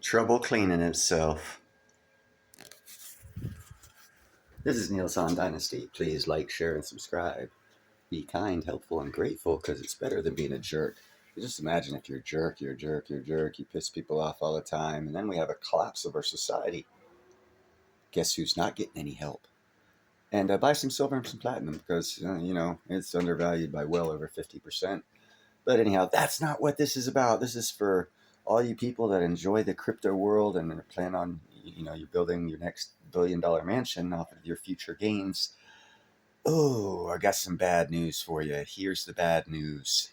Trouble cleaning itself. This is Neil's on Dynasty. Please like, share, and subscribe. Be kind, helpful, and grateful because it's better than being a jerk. You just imagine if you're a jerk, you're a jerk, you're a jerk, you piss people off all the time, and then we have a collapse of our society. Guess who's not getting any help? And buy some silver and some platinum because, it's undervalued by well over 50%. But anyhow, that's not what this is about. This is for all you people that enjoy the crypto world and plan on, you're building your next billion-dollar mansion off of your future gains. Oh, I got some bad news for you. Here's the bad news.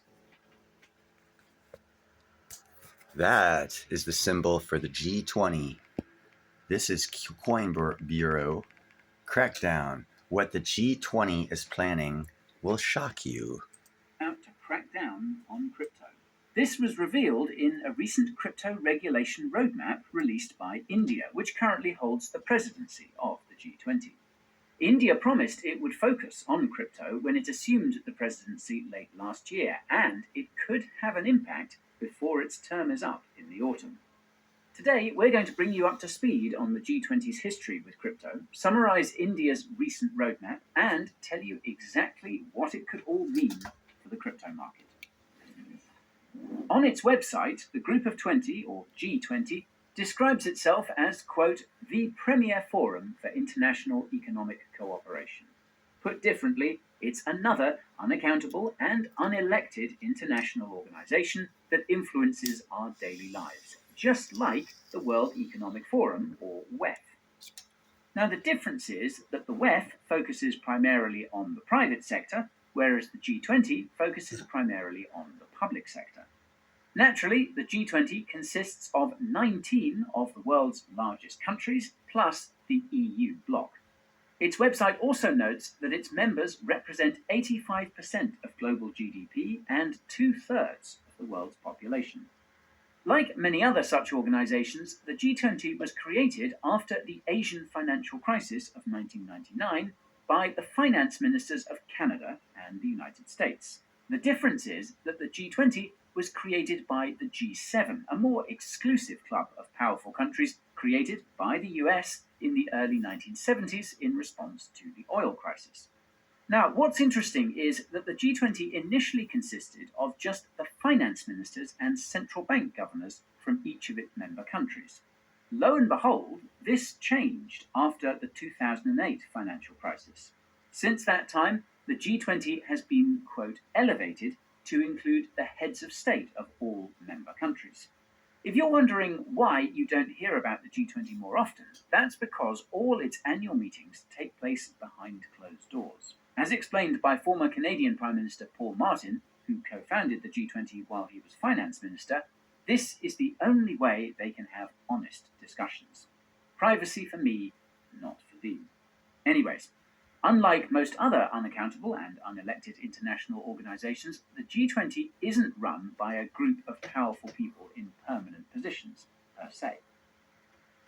That is the symbol for the G20. This is Coin Bureau crackdown. What the G20 is planning will shock you. Out to crack down on crypto. This was revealed in a recent crypto regulation roadmap released by India, which currently holds the presidency of the G20. India promised it would focus on crypto when it assumed the presidency late last year, and it could have an impact before its term is up in the autumn. Today, we're going to bring you up to speed on the G20's history with crypto, summarize India's recent roadmap, and tell you exactly what it could all mean for the crypto market. On its website, the Group of 20, or G20, describes itself as, quote, the premier forum for international economic cooperation. Put differently, it's another unaccountable and unelected international organization that influences our daily lives, just like the World Economic Forum, or WEF. Now, the difference is that the WEF focuses primarily on the private sector, whereas the G20 focuses primarily on the public sector. Naturally, the G20 consists of 19 of the world's largest countries, plus the EU bloc. Its website also notes that its members represent 85% of global GDP and 2/3 of the world's population. Like many other such organizations, the G20 was created after the Asian financial crisis of 1999 by the finance ministers of Canada and the United States. The difference is that the G20 was created by the G7, a more exclusive club of powerful countries created by the US in the early 1970s in response to the oil crisis. Now, what's interesting is that the G20 initially consisted of just the finance ministers and central bank governors from each of its member countries. Lo and behold, this changed after the 2008 financial crisis. Since that time, the G20 has been, quote, elevated to include the heads of state of all member countries. If you're wondering why you don't hear about the G20 more often, that's because all its annual meetings take place behind closed doors. As explained by former Canadian Prime Minister Paul Martin, who co-founded the G20 while he was finance minister, this is the only way they can have honest discussions. Privacy for me, not for thee. Anyways, unlike most other unaccountable and unelected international organizations, the G20 isn't run by a group of powerful people in permanent positions, per se.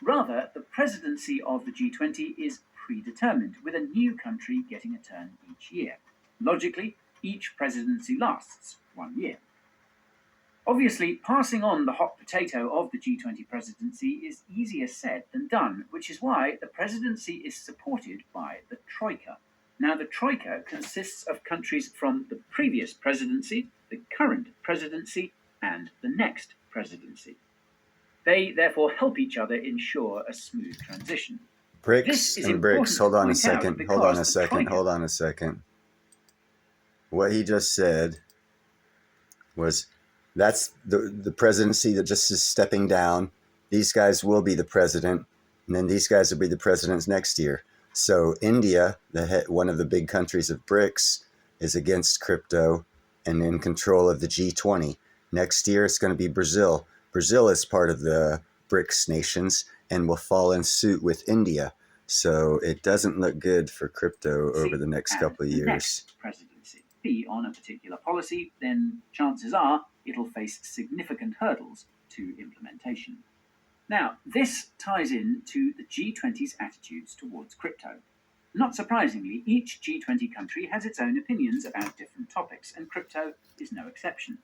Rather, the presidency of the G20 is predetermined, with a new country getting a turn each year. Logically, each presidency lasts 1 year. Obviously, passing on the hot potato of the G20 presidency is easier said than done, which is why the presidency is supported by the Troika. Now, the Troika consists of countries from the previous presidency, the current presidency, and the next presidency. They therefore help each other ensure a smooth transition. Bricks and bricks. Hold on a second. Hold on a second. What he just said was that's the presidency that just is stepping down. These guys will be the president, and then these guys will be the presidents next year. So India, one of the big countries of BRICS, is against crypto and in control of the G20. Next year, it's going to be Brazil. Brazil is part of the BRICS nations and will fall in suit with India. So it doesn't look good for crypto over the next couple of years. Next presidency be on a particular policy, then chances are it'll face significant hurdles to implementation. Now, this ties in to the G20's attitudes towards crypto. Not surprisingly, each G20 country has its own opinions about different topics, and crypto is no exception.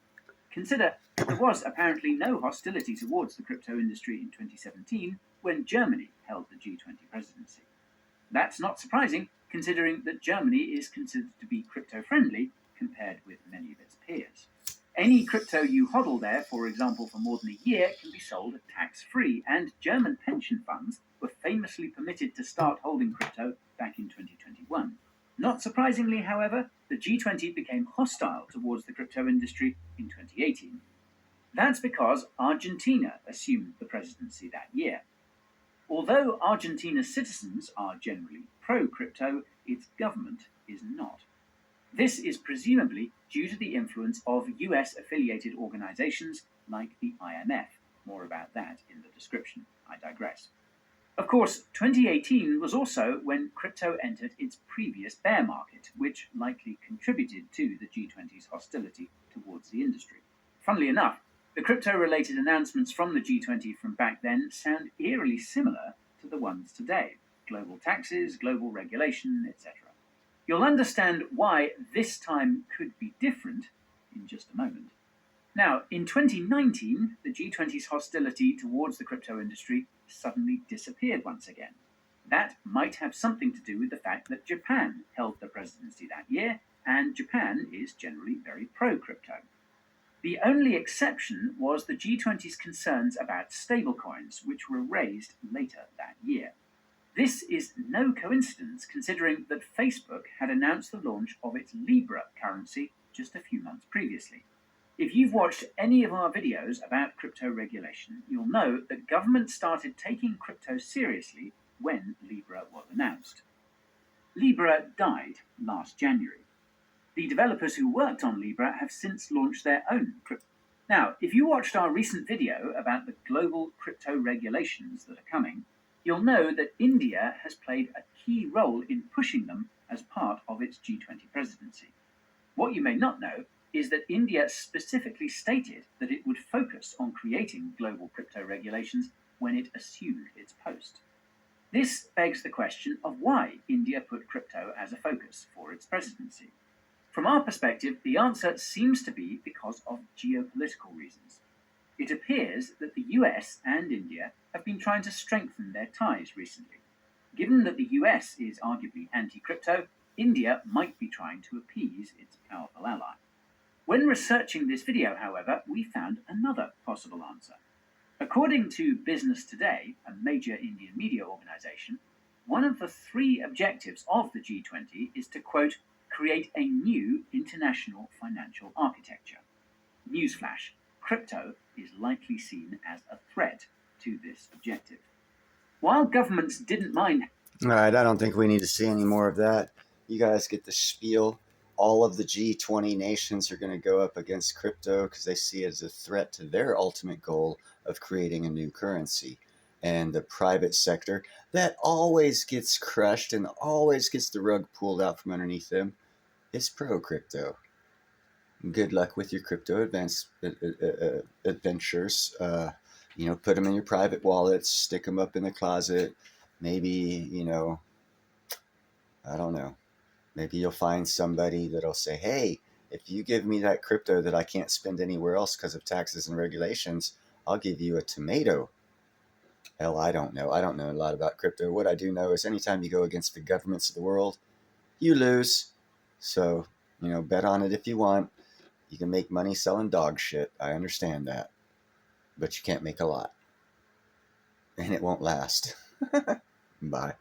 Consider that there was apparently no hostility towards the crypto industry in 2017 when Germany held the G20 presidency. That's not surprising, considering that Germany is considered to be crypto-friendly compared with many of its peers. Any crypto you hodl there, for example, for more than a year, can be sold tax-free, and German pension funds were famously permitted to start holding crypto back in 2021. Not surprisingly, however, the G20 became hostile towards the crypto industry in 2018. That's because Argentina assumed the presidency that year. Although Argentina's citizens are generally pro-crypto, its government is not. This is presumably due to the influence of US-affiliated organizations like the IMF. More about that in the description. I digress. Of course, 2018 was also when crypto entered its previous bear market, which likely contributed to the G20's hostility towards the industry. Funnily enough, the crypto-related announcements from the G20 from back then sound eerily similar to the ones today: global taxes, global regulation, etc. You'll understand why this time could be different in just a moment. Now, in 2019, the G20's hostility towards the crypto industry suddenly disappeared once again. That might have something to do with the fact that Japan held the presidency that year, and Japan is generally very pro-crypto. The only exception was the G20's concerns about stablecoins, which were raised later that year. This is no coincidence, considering that Facebook had announced the launch of its Libra currency just a few months previously. If you've watched any of our videos about crypto regulation, you'll know that government started taking crypto seriously when Libra was announced. Libra died last January. The developers who worked on Libra have since launched their own crypto. Now, if you watched our recent video about the global crypto regulations that are coming, you'll know that India has played a key role in pushing them as part of its G20 presidency. What you may not know is that India specifically stated that it would focus on creating global crypto regulations when it assumed its post. This begs the question of why India put crypto as a focus for its presidency. From our perspective, the answer seems to be because of geopolitical reasons. It appears that the US and India have been trying to strengthen their ties recently. Given that the US is arguably anti-crypto, India might be trying to appease its powerful ally. When researching this video, however, we found another possible answer. According to Business Today, a major Indian media organization, one of the three objectives of the G20 is to, quote, create a new international financial architecture. Newsflash: crypto is likely seen as a threat to this objective. While governments didn't mind... All right, I don't think we need to see any more of that. You guys get the spiel. All of the G20 nations are going to go up against crypto because they see it as a threat to their ultimate goal of creating a new currency. And the private sector, that always gets crushed and always gets the rug pulled out from underneath them, is pro-crypto. Good luck with your crypto adventures. Put them in your private wallets, stick them up in the closet. Maybe, I don't know. Maybe you'll find somebody that'll say, hey, if you give me that crypto that I can't spend anywhere else because of taxes and regulations, I'll give you a tomato. Hell, I don't know. I don't know a lot about crypto. What I do know is anytime you go against the governments of the world, you lose. So, bet on it if you want. You can make money selling dog shit. I understand that. But you can't make a lot. And it won't last. Bye.